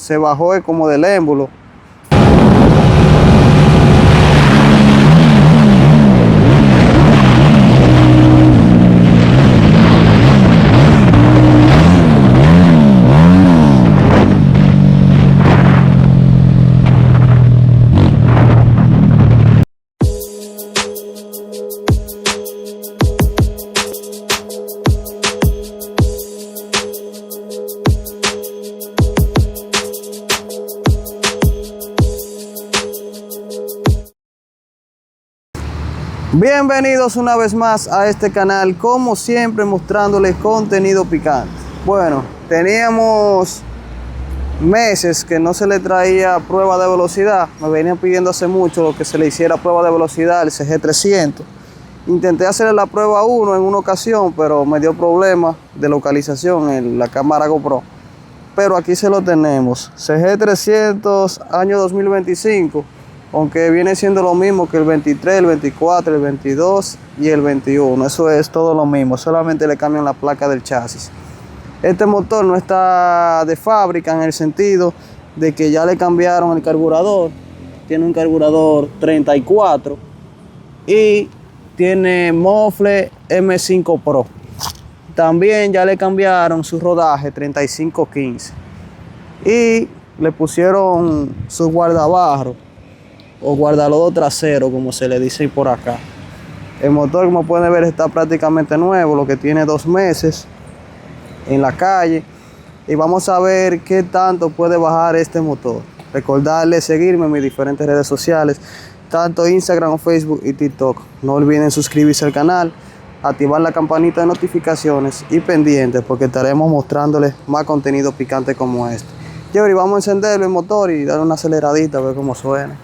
se bajó como del émbolo. Bienvenidos una vez más a este canal, como siempre mostrándoles contenido picante. Bueno, teníamos meses que no se le traía prueba de velocidad. Me venían pidiendo hace mucho que se le hiciera prueba de velocidad al CG300. Intenté hacerle la prueba a uno en una ocasión, pero me dio problemas de localización en la cámara GoPro. Pero aquí se lo tenemos, CG300 año 2025. Aunque viene siendo lo mismo que el 23, el 24, el 22 y el 21. Eso es todo lo mismo, solamente le cambian la placa del chasis. Este motor no está de fábrica en el sentido de que ya le cambiaron el carburador. Tiene un carburador 34 y tiene mofle M5 Pro. También ya le cambiaron su rodaje 3515 y le pusieron su guardabarro o guardalodo trasero, como se le dice por acá. El motor, como pueden ver, está prácticamente nuevo, lo que tiene 2 meses en la calle. Y vamos a ver qué tanto puede bajar este motor. Recordarles seguirme en mis diferentes redes sociales, tanto Instagram, Facebook y TikTok. No olviden suscribirse al canal, activar la campanita de notificaciones y pendientes, porque estaremos mostrándoles más contenido picante como este. Y ahora vamos a encenderlo el motor y darle una aceleradita a ver cómo suena.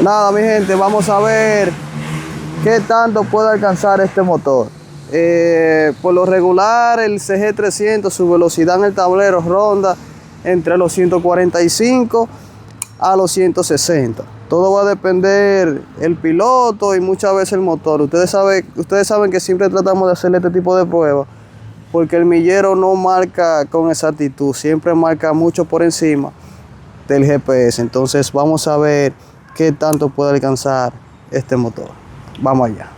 Nada, mi gente, vamos a ver qué tanto puede alcanzar este motor. Por lo regular, el CG300, su velocidad en el tablero ronda entre los 145 a los 160. Todo va a depender el piloto y muchas veces el motor. Ustedes saben que siempre tratamos de hacer este tipo de pruebas porque el millero no marca con exactitud, siempre marca mucho por encima del GPS. Entonces vamos a ver qué tanto puede alcanzar este motor. Vamos allá.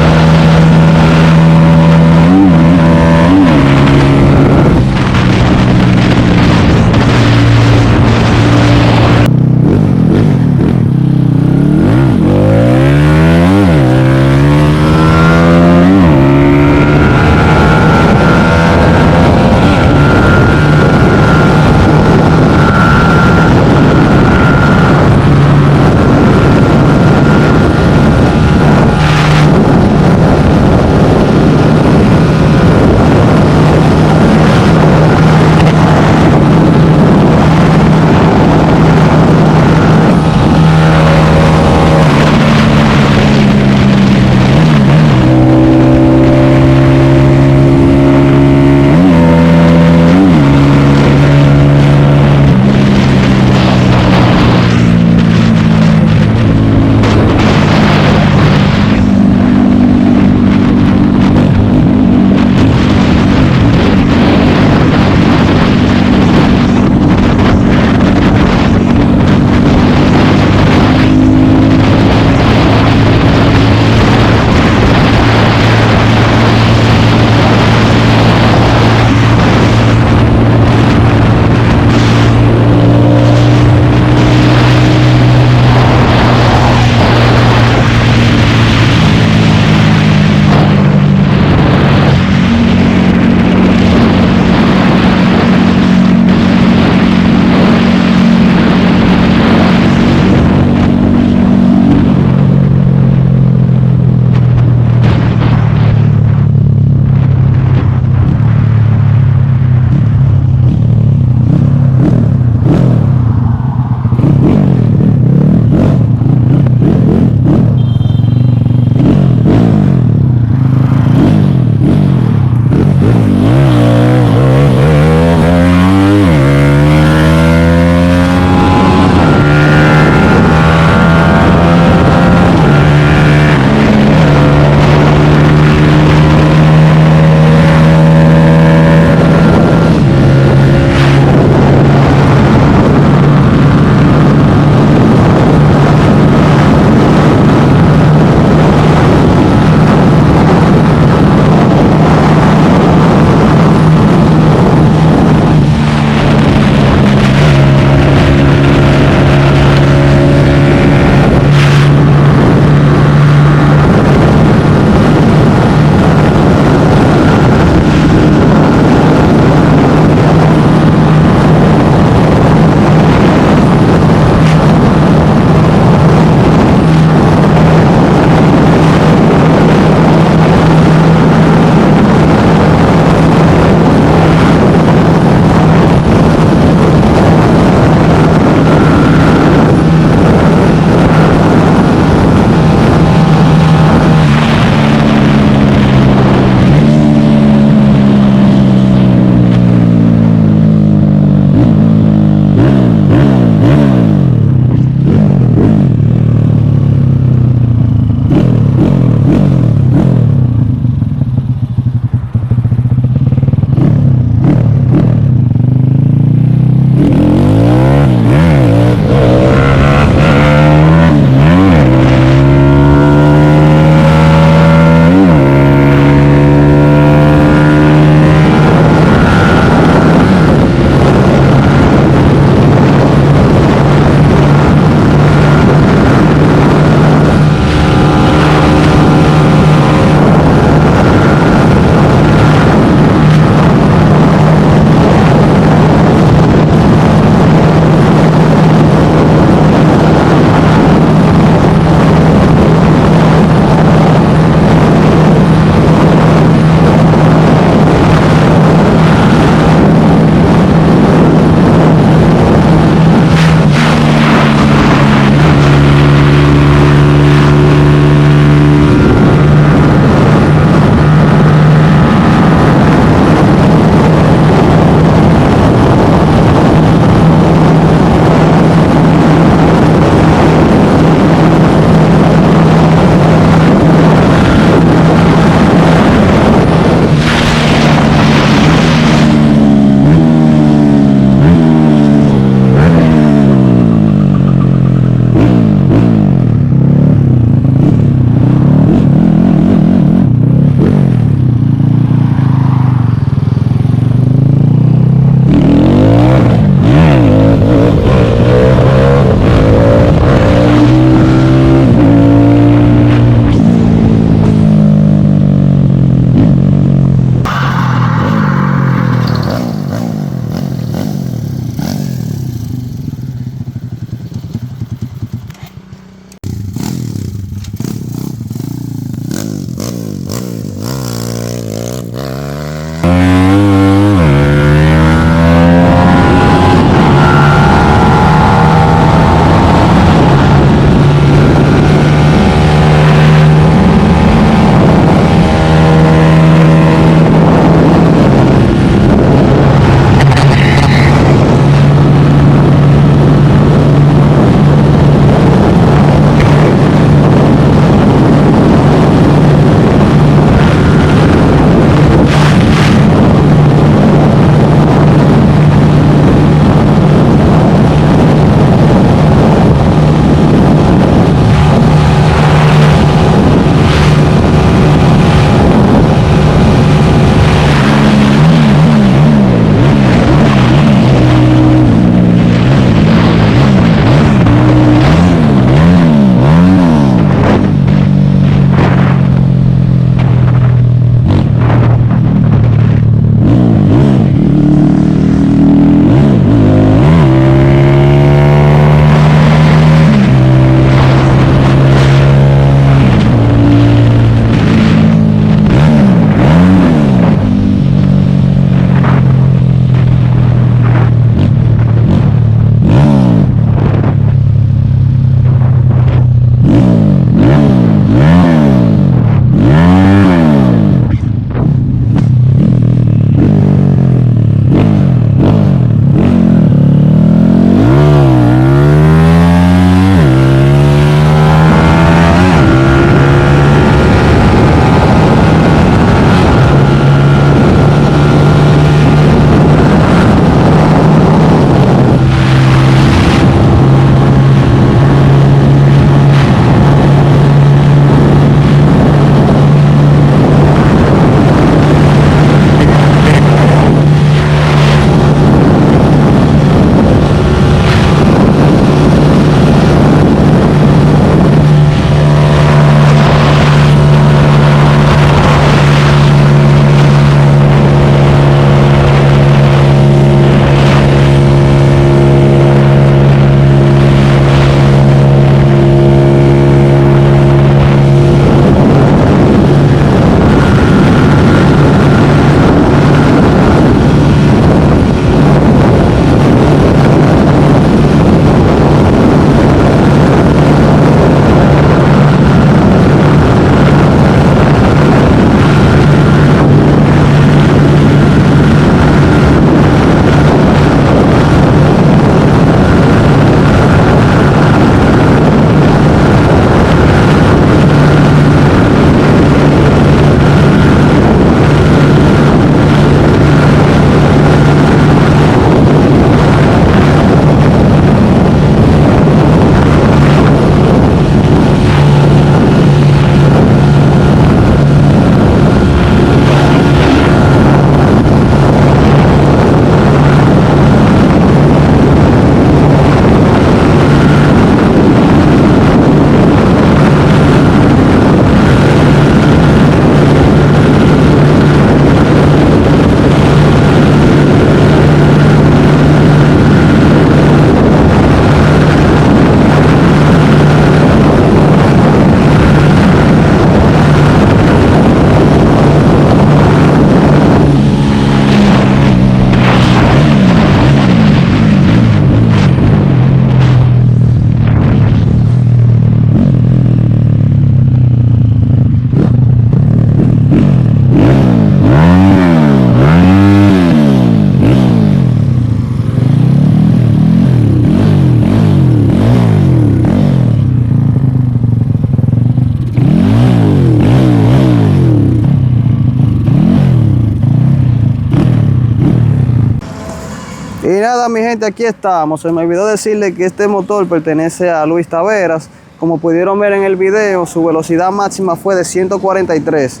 nada, mi gente, aquí estamos. Se me olvidó decirle que este motor pertenece a Luis Taveras. Como pudieron ver en el video, su velocidad máxima fue de 143.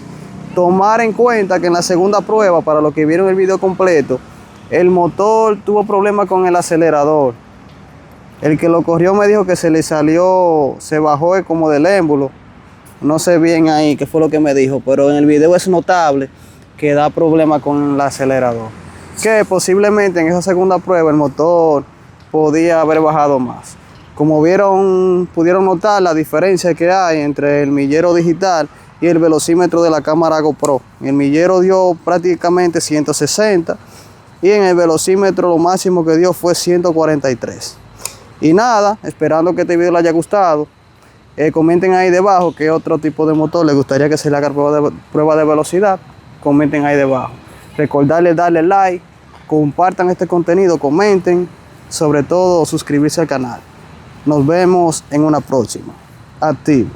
Tomar en cuenta que en la segunda prueba, para los que vieron el video completo, el motor tuvo problemas con el acelerador. El que lo corrió me dijo que se le salió, se bajó como del émbolo. No sé bien ahí qué fue lo que me dijo, pero en el video es notable que da problemas con el acelerador. Que posiblemente en esa segunda prueba el motor podía haber bajado más. Como vieron, pudieron notar la diferencia que hay entre el millero digital y el velocímetro de la cámara GoPro. El millero dio prácticamente 160 y en el velocímetro lo máximo que dio fue 143. Y nada, esperando que este video les haya gustado. Comenten ahí debajo qué otro tipo de motor les gustaría que se le haga prueba de velocidad. Comenten ahí debajo. Recordarles darle like, compartan este contenido, comenten, sobre todo suscribirse al canal. Nos vemos en una próxima. Activo.